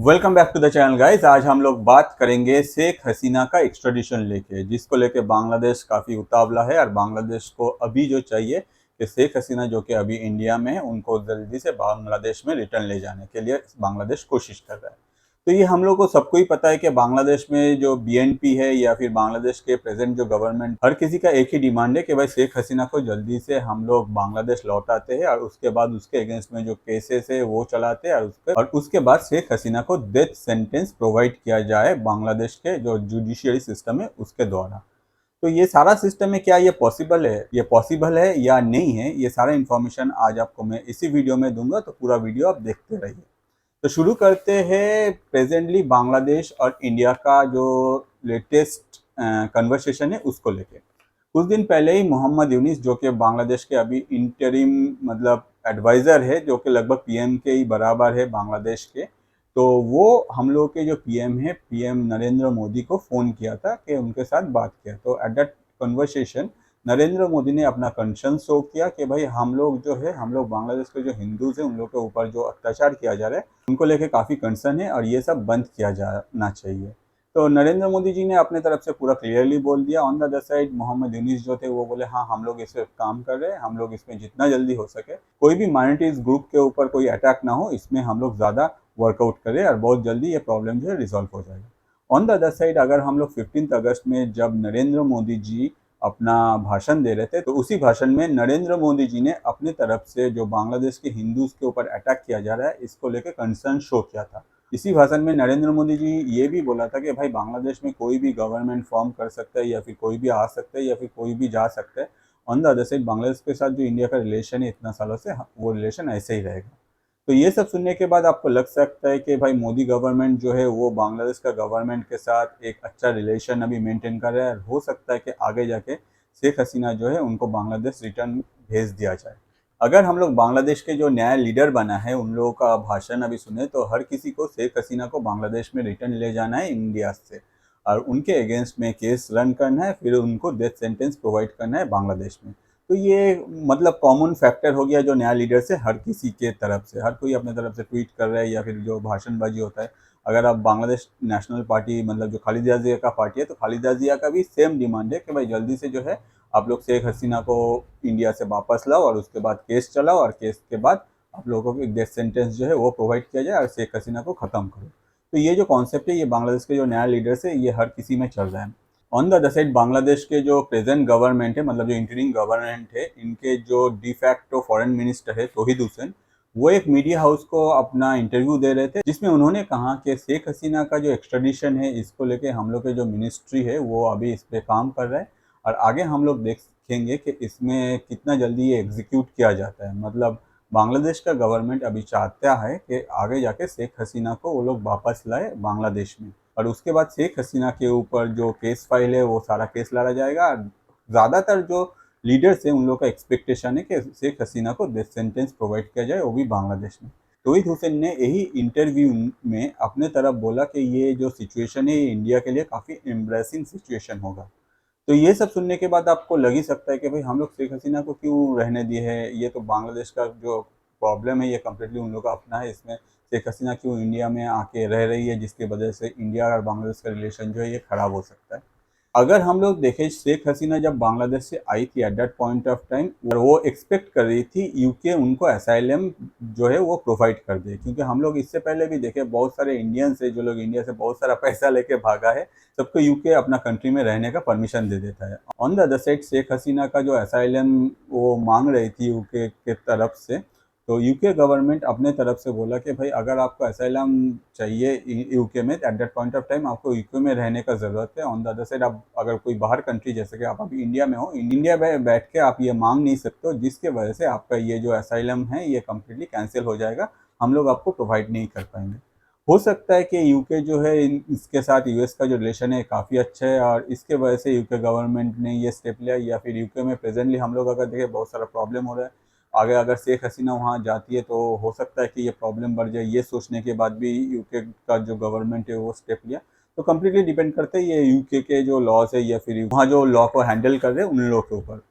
Welcome back to the channel guys. आज हम लोग बात करेंगे शेख हसीना का एक्स्ट्राडिशन लेके, जिसको लेके बांग्लादेश काफ़ी उतावला है और बांग्लादेश को अभी जो चाहिए कि शेख हसीना जो कि अभी इंडिया में है उनको जल्दी से बांग्लादेश में रिटर्न ले जाने के लिए बांग्लादेश कोशिश कर रहा है। तो ये हम लोग को सबको ही पता है कि बांग्लादेश में जो बीएनपी है या फिर बांग्लादेश के प्रेजेंट जो गवर्नमेंट, हर किसी का एक ही डिमांड है कि भाई शेख हसीना को जल्दी से हम लोग बांग्लादेश लौटाते हैं और उसके बाद उसके अगेंस्ट में जो केसेस है वो चलाते हैं और उसके बाद शेख हसीना को डेथ सेंटेंस प्रोवाइड किया जाए बांग्लादेश के जो जुडिशियरी सिस्टम है उसके द्वारा। तो ये सारा सिस्टम है, क्या ये पॉसिबल है, ये पॉसिबल है या नहीं है, ये सारा इन्फॉर्मेशन आज आपको मैं इसी वीडियो में दूंगा, तो पूरा वीडियो आप देखते रहिए। तो शुरू करते हैं प्रेजेंटली बांग्लादेश और इंडिया का जो लेटेस्ट कन्वर्सेशन है उसको लेके। कुछ दिन पहले ही मोहम्मद यूनिस जो कि बांग्लादेश के अभी इंटरिम मतलब एडवाइज़र है, जो कि लगभग पीएम के ही बराबर है बांग्लादेश के, तो वो हम लोग के जो पीएम है, पीएम नरेंद्र मोदी को फ़ोन किया था कि उनके साथ बात किया। तो at that conversation Narendra Modi ने अपना कंसर्न शो किया कि भाई हम लोग जो है, हम लोग बांग्लादेश के जो हिंदूज़ हैं उन लोग के ऊपर जो अत्याचार किया जा रहा है उनको लेके काफ़ी कंसर्न है और ये सब बंद किया जाना चाहिए। तो नरेंद्र मोदी जी ने अपने तरफ से पूरा क्लियरली बोल दिया। On the other side Mohammad Yunus जो थे वो बोले हाँ हम लोग इस पर काम कर रहे हैं, हम लोग इसमें जितना जल्दी हो सके कोई भी माइनॉरिटीज़ ग्रुप के ऊपर कोई अटैक ना हो, इसमें हम लोग ज़्यादा वर्कआउट करें और बहुत जल्दी ये प्रॉब्लम जो है रिजॉल्व हो जाएगा। ऑन द अदर साइड अगर हम लोग 15 अगस्त में जब नरेंद्र मोदी जी अपना भाषण दे रहे थे, तो उसी भाषण में नरेंद्र मोदी जी ने अपनी तरफ से जो बांग्लादेश के हिंदूज़ के ऊपर अटैक किया जा रहा है इसको लेकर कंसर्न शो किया था। इसी भाषण में नरेंद्र मोदी जी ये भी बोला था कि भाई बांग्लादेश में कोई भी गवर्नमेंट फॉर्म कर सकता है या फिर कोई भी आ सकता है या फिर कोई भी जा सकता है। On the other side Bangladesh के साथ जो इंडिया का रिलेशन है इतना सालों से, वो रिलेशन ऐसे ही रहेगा। तो ये सब सुनने के बाद आपको लग सकता है कि भाई मोदी गवर्नमेंट जो है वो बांग्लादेश का गवर्नमेंट के साथ एक अच्छा रिलेशन अभी मेंटेन कर रहा है। हो सकता है कि आगे जाके शेख हसीना जो है उनको बांग्लादेश रिटर्न भेज दिया जाए। अगर हम लोग बांग्लादेश के जो नया लीडर बना है उन लोगों का भाषण अभी सुने, तो हर किसी को शेख हसीना को बांग्लादेश में रिटर्न ले जाना है इंडिया से और उनके अगेंस्ट में केस रन करना है, फिर उनको डेथ सेंटेंस प्रोवाइड करना है बांग्लादेश में। तो ये मतलब कॉमन फैक्टर हो गया जो नया लीडर से हर किसी के तरफ से, हर कोई अपने तरफ से ट्वीट कर रहा है या फिर जो भाषणबाजी होता है। अगर आप बांग्लादेश नेशनल पार्टी मतलब जो खालिदा जिया का पार्टी है, तो खालिदा जिया का भी सेम डिमांड है कि भाई जल्दी से जो है आप लोग शेख हसीना को इंडिया से वापस लाओ और उसके बाद केस चलाओ और केस के बाद आप लोगों को एक डेथ सेंटेंस जो है वो प्रोवाइड किया जाए और शेख हसीना को ख़त्म करो। तो ये जो कॉन्सेप्ट है ये बांग्लादेश के जो नया लीडर्स है ये हर किसी में चल रहा है। On the other side Bangladesh के जो प्रेजेंट गवर्नमेंट है मतलब जो इंटरिम गवर्नमेंट है, इनके जो डिफैक्टो फॉरेन मिनिस्टर है तौहीद हुसैन, वो एक मीडिया हाउस को अपना इंटरव्यू दे रहे थे, जिसमें उन्होंने कहा कि शेख हसीना का जो एक्स्ट्राडिशन है इसको लेके हम लोग के जो मिनिस्ट्री है वो अभी इस पे काम कर रहा है और आगे हम लोग देखेंगे कि इसमें कितना जल्दी ये एग्जीक्यूट किया जाता है। मतलब बांग्लादेश का गवर्नमेंट अभी चाहता है कि आगे जाके शेख हसीना को वो लोग वापस लाए बांग्लादेश में और उसके बाद शेख हसीना के ऊपर जो केस फाइल है वो सारा केस लड़ा जाएगा। ज़्यादातर जो लीडर्स हैं उन लोगों का एक्सपेक्टेशन है कि शेख हसीना को डेथ सेंटेंस प्रोवाइड किया जाए, वो भी बांग्लादेश में। तौहीद हुसैन ने यही इंटरव्यू में अपने तरफ बोला कि ये जो सिचुएशन है ये इंडिया के लिए काफ़ी एम्ब्रेसिंग सिचुएशन होगा। तो ये सब सुनने के बाद आपको लग ही सकता है कि भाई हम लोग शेख हसीना को क्यों रहने दिए हैं, ये तो बांग्लादेश का जो प्रॉब्लम है ये कम्प्लीटली उन लोग का अपना है, इसमें शेख हसीना क्यों इंडिया में आके रह रही है जिसकी वजह से इंडिया और बांग्लादेश का रिलेशन जो है ये ख़राब हो सकता है। अगर हम लोग देखें शेख हसीना जब बांग्लादेश से आई थी at that point of time, और वो एक्सपेक्ट कर रही थी यूके उनको असाइलम जो है वो प्रोवाइड कर दे, क्योंकि हम लोग इससे पहले भी देखे बहुत सारे इंडियंस है जो लोग इंडिया से बहुत सारा पैसा लेके भागा है, सबको यूके अपना कंट्री में रहने का परमिशन दे देता है। On the other side Sheikh Hasina का जो असाइलम वो मांग रही थी यूके के तरफ से, तो यूके गवर्नमेंट अपने तरफ से बोला कि भाई अगर आपको असाइलम चाहिए यूके में, at that point of time आपको यूके में रहने का ज़रूरत है। ऑन द अदर साइड आप अगर कोई बाहर कंट्री जैसे कि आप अभी इंडिया में हो, इंडिया में बैठ के आप ये मांग नहीं सकते हो, जिसके वजह से आपका ये जो असाइलम है ये कम्प्लीटली कैंसिल हो जाएगा, हम लोग आपको प्रोवाइड नहीं कर पाएंगे। हो सकता है कि यूके जो है इसके साथ यूएस का जो रिलेशन है काफ़ी अच्छा है और इसके वजह से यूके गवर्नमेंट ने ये स्टेप लिया, या फिर यूके में प्रेजेंटली हम लोग अगर देखें बहुत सारा प्रॉब्लम हो रहा है। आगे अगर शेख हसीना वहाँ जाती है तो हो सकता है कि ये प्रॉब्लम बढ़ जाए, ये सोचने के बाद भी यूके का जो गवर्नमेंट है वो स्टेप लिया। तो कम्प्लीटली डिपेंड करते हैं ये यूके के जो लॉज है या फिर वहाँ जो लॉ को हैंडल कर रहे हैं उन लोगों के ऊपर।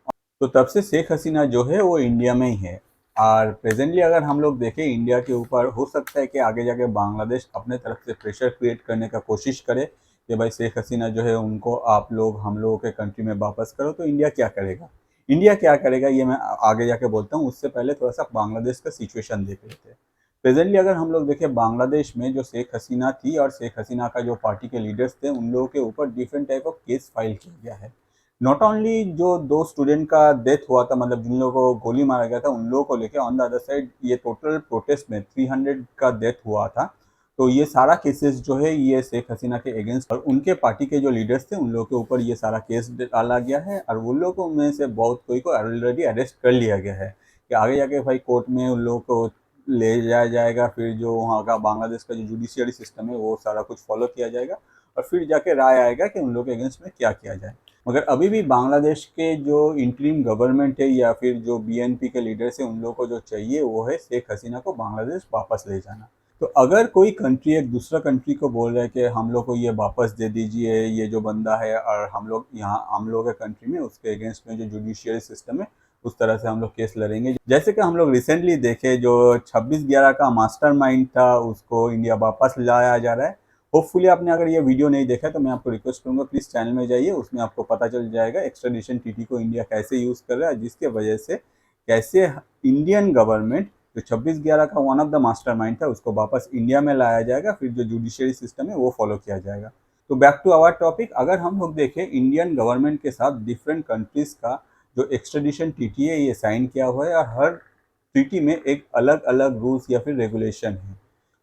तो तब से शेख हसीना जो है वो इंडिया में ही है। और प्रेजेंटली अगर हम लोग देखें इंडिया के ऊपर, हो सकता है कि आगे जाके बांग्लादेश अपने तरफ से प्रेशर क्रिएट करने का कोशिश करे कि भाई शेख हसीना जो है उनको आप लोग हम लोगों के कंट्री में वापस करो। तो इंडिया क्या करेगा, इंडिया क्या करेगा ये मैं आगे जाके बोलता हूँ। उससे पहले थोड़ा सा बांग्लादेश का सिचुएशन देख लेते हैं। प्रेजेंटली अगर हम लोग देखें बांग्लादेश में जो शेख हसीना थी और शेख हसीना का जो पार्टी के लीडर्स थे, उन लोगों के ऊपर different type of case file किया गया है। नॉट ओनली जो 2 स्टूडेंट का डेथ हुआ था, मतलब जिन लोगों को गोली मारा गया था उन लोगों को लेके, ऑन द अदर साइड ये टोटल प्रोटेस्ट में 300 का डेथ हुआ था। तो ये सारा केसेस जो है ये शेख हसीना के अगेंस्ट और उनके पार्टी के जो लीडर्स थे उन लोगों के ऊपर ये सारा केस डाला गया है। और उन लोगों में से बहुत कोई को ऑलरेडी अरेस्ट कर लिया गया है कि आगे जाके भाई कोर्ट में उन लोगों को ले जाया जाएगा। फिर जो वहाँ का बांग्लादेश का जो जुडिशियरी सिस्टम है वो सारा कुछ फॉलो किया जाएगा और फिर जाके राय आएगा कि उन लोगों के अगेंस्ट में क्या किया जाए। मगर अभी भी बांग्लादेश के जो इंटरिम गवर्नमेंट है या फिर जो बीएनपी के लीडर्स हैं उन लोगों को जो चाहिए वो है शेख हसीना को बांग्लादेश वापस ले जाना। तो अगर कोई कंट्री एक दूसरा कंट्री को बोल रहा है कि हम लोग को ये वापस दे दीजिए, ये जो बंदा है, और हम लोग यहाँ हम लोग के कंट्री में उसके अगेंस्ट में जो जुडिशियरी सिस्टम है उस तरह से हम लोग केस लड़ेंगे। जैसे कि हम लोग रिसेंटली देखे जो 26/11 का मास्टरमाइंड था उसको इंडिया वापस लाया जा रहा है। होपफुली आपने अगर ये वीडियो नहीं देखा तो मैं आपको रिक्वेस्ट करूंगा प्लीज़ चैनल में जाइए, उसमें आपको पता चल जाएगा एक्स्ट्राडिशन टीटी को इंडिया कैसे यूज़ कर रहा है, जिसके वजह से कैसे इंडियन गवर्नमेंट जो 26/11 का वन ऑफ द मास्टरमाइंड था उसको वापस इंडिया में लाया जाएगा, फिर जो जुडिशियरी सिस्टम है वो फॉलो किया जाएगा। तो बैक टू आवर टॉपिक, अगर हम लोग देखें इंडियन गवर्नमेंट के साथ डिफरेंट कंट्रीज़ का जो एक्स्ट्राडिशन टीटी है ये साइन किया हुआ है और हर ट्रीटी में एक अलग अलग रूल्स या फिर रेगुलेशन है।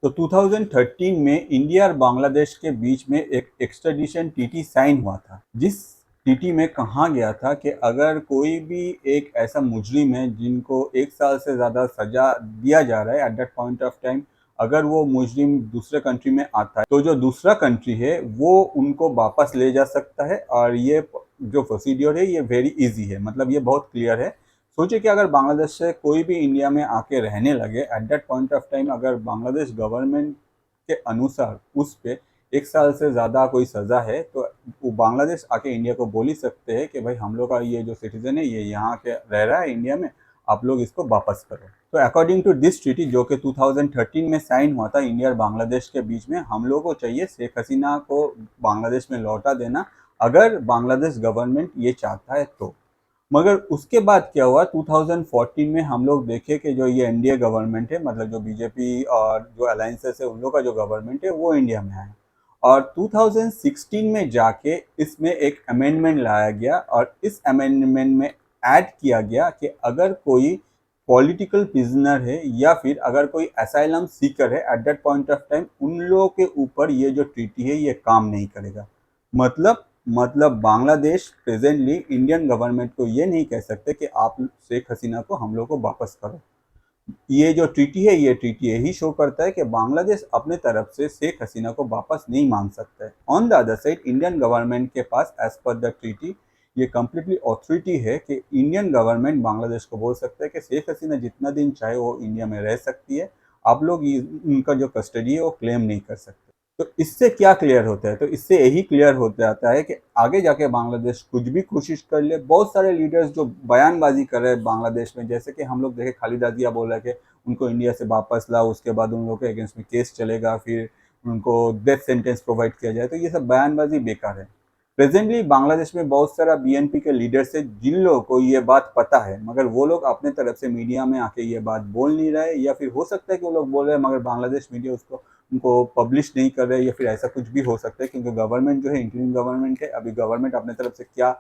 तो 2013 में इंडिया और बांग्लादेश के बीच में एक एक्स्ट्राडिशन टीटी साइन हुआ था, जिस टीटी में कहा गया था कि अगर कोई भी एक ऐसा मुजरिम है जिनको 1 साल से ज़्यादा सजा दिया जा रहा है at that point of time, अगर वो मुजरिम दूसरे कंट्री में आता है तो जो दूसरा कंट्री है वो उनको वापस ले जा सकता है। और ये जो प्रोसीड्योर है ये वेरी इजी है, मतलब ये बहुत क्लियर है। सोचिए कि अगर बांग्लादेश से कोई भी इंडिया में आके रहने लगे at that point of time, अगर बांग्लादेश गवर्नमेंट के अनुसार उस पे 1 साल से ज़्यादा कोई सज़ा है तो वो बांग्लादेश आके इंडिया को बोल ही सकते हैं कि भाई हम लोग का ये जो सिटीज़न है ये यहाँ के रह रहा है इंडिया में, आप लोग इसको वापस करो। तो अकॉर्डिंग टू दिस ट्रीटी जो कि 2013 में साइन हुआ था इंडिया और बांग्लादेश के बीच में, हम लोगों को चाहिए शेख हसीना को बांग्लादेश में लौटा देना अगर बांग्लादेश गवर्नमेंट ये चाहता है तो। मगर उसके बाद क्या हुआ, 2014 में हम लोग देखे कि जो ये एनडीए गवर्नमेंट है, मतलब जो बीजेपी और जो अलायंसेस है उन लोग का जो गवर्नमेंट है वो इंडिया में आया और 2016 में जाके इसमें एक अमेंडमेंट लाया गया और इस अमेंडमेंट में ऐड किया गया कि अगर कोई पॉलिटिकल प्रिजनर है या फिर अगर कोई असाइलम सीकर है at that point of time, उन लोगों के ऊपर ये जो ट्रीटी है ये काम नहीं करेगा। मतलब बांग्लादेश प्रेजेंटली इंडियन गवर्नमेंट को ये नहीं कह सकते कि आप शेख हसीना को हम लोग को वापस करो। ये जो ट्रीटी है ये ट्रीटी यही शो करता है कि बांग्लादेश अपने तरफ से शेख हसीना को वापस नहीं मांग सकता है। On the other side Indian government के पास एज पर द ट्रीटी ये कम्प्लीटली ऑथोरिटी है कि इंडियन गवर्नमेंट बांग्लादेश को बोल सकता है कि शेख हसीना जितना दिन चाहे वो इंडिया में रह सकती है, आप लोग उनका जो कस्टडी है वो क्लेम नहीं कर सकते। तो इससे क्या क्लियर होता है, तो इससे यही क्लियर हो जाता है कि आगे जाके बांग्लादेश कुछ भी कोशिश कर ले। बहुत सारे लीडर्स जो बयानबाजी कर रहे हैं बांग्लादेश में, जैसे कि हम लोग देखे खालिदा जिया बोल रहे कि उनको इंडिया से वापस लाओ, उसके बाद उन लोगों के अगेंस्ट में केस चलेगा, फिर उनको डेथ सेंटेंस प्रोवाइड किया जाए, तो ये सब बयानबाजी बेकार है। प्रेजेंटली बांग्लादेश में बहुत सारा बीएनपी के लीडर्स है जिन लोगों को ये बात पता है, मगर वो लोग अपने तरफ से मीडिया में आके ये बात बोल नहीं रहे, या फिर हो सकता है कि वो लोग बोल रहे हैं मगर बांग्लादेश मीडिया उसको उनको पब्लिश नहीं कर रहे, या फिर ऐसा कुछ भी हो सकता है क्योंकि गवर्नमेंट जो है इंटरिम गवर्नमेंट है। अभी गवर्नमेंट अपने तरफ से क्या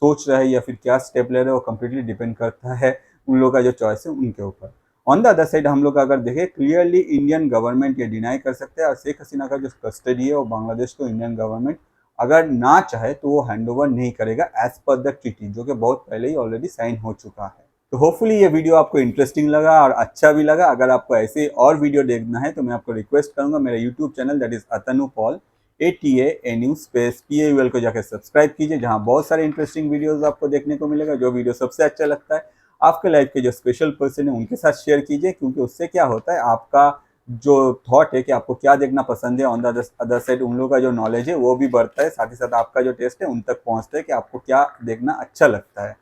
सोच रहा है या फिर क्या स्टेप ले रहे हैं वो कम्प्लीटली डिपेंड करता है उन लोगों का जो चॉइस है उनके ऊपर। ऑन द अदर साइड हम लोग अगर देखें क्लियरली इंडियन गवर्नमेंट ये डिनाई कर सकते हैं और शेख हसीना का जो कस्टडी है वो बांग्लादेश को इंडियन गवर्नमेंट अगर ना चाहे तो वो हैंड ओवर नहीं करेगा एज पर द ट्रीटी जो कि बहुत पहले ही ऑलरेडी साइन हो चुका है। तो होपफुली ये वीडियो आपको इंटरेस्टिंग लगा और अच्छा भी लगा। अगर आपको ऐसे और वीडियो देखना है तो मैं आपको रिक्वेस्ट करूंगा मेरा YouTube channel that is Atanu Paul ATANU space PAUL को जाकर सब्सक्राइब कीजिए, जहां बहुत सारे इंटरेस्टिंग वीडियोस आपको देखने को मिलेगा। जो वीडियो सबसे अच्छा लगता है आपके लाइफ के जो स्पेशल पर्सन है उनके साथ शेयर कीजिए, क्योंकि उससे क्या होता है आपका जो थॉट है कि आपको क्या देखना पसंद है, ऑन द अदर साइड उन लोगों का जो नॉलेज है वो भी बढ़ता है, साथ ही साथ आपका जो टेस्ट है उन तक पहुंचता है कि आपको क्या देखना अच्छा लगता है।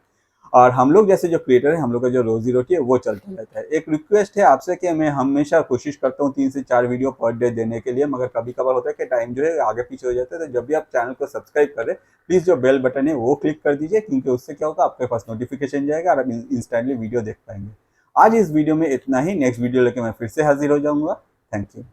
और हम लोग जैसे जो क्रिएटर हैं, हम लोग का जो रोजी रोटी है वो चलता रहता है। एक रिक्वेस्ट है आपसे कि मैं हमेशा कोशिश करता हूँ 3 से 4 वीडियो पर डे देने के लिए, मगर कभी कभार होता है कि टाइम जो है आगे पीछे हो जाता है। तो जब भी आप चैनल को सब्सक्राइब करें, प्लीज़ जो बेल बटन है वो क्लिक कर दीजिए, क्योंकि उससे क्या होगा, आपके पास नोटिफिकेशन जाएगा और आप इंस्टेंटली वीडियो देख पाएंगे। आज इस वीडियो में इतना ही। नेक्स्ट वीडियो लेके मैं फिर से हाजिर हो जाऊंगा। Thank you.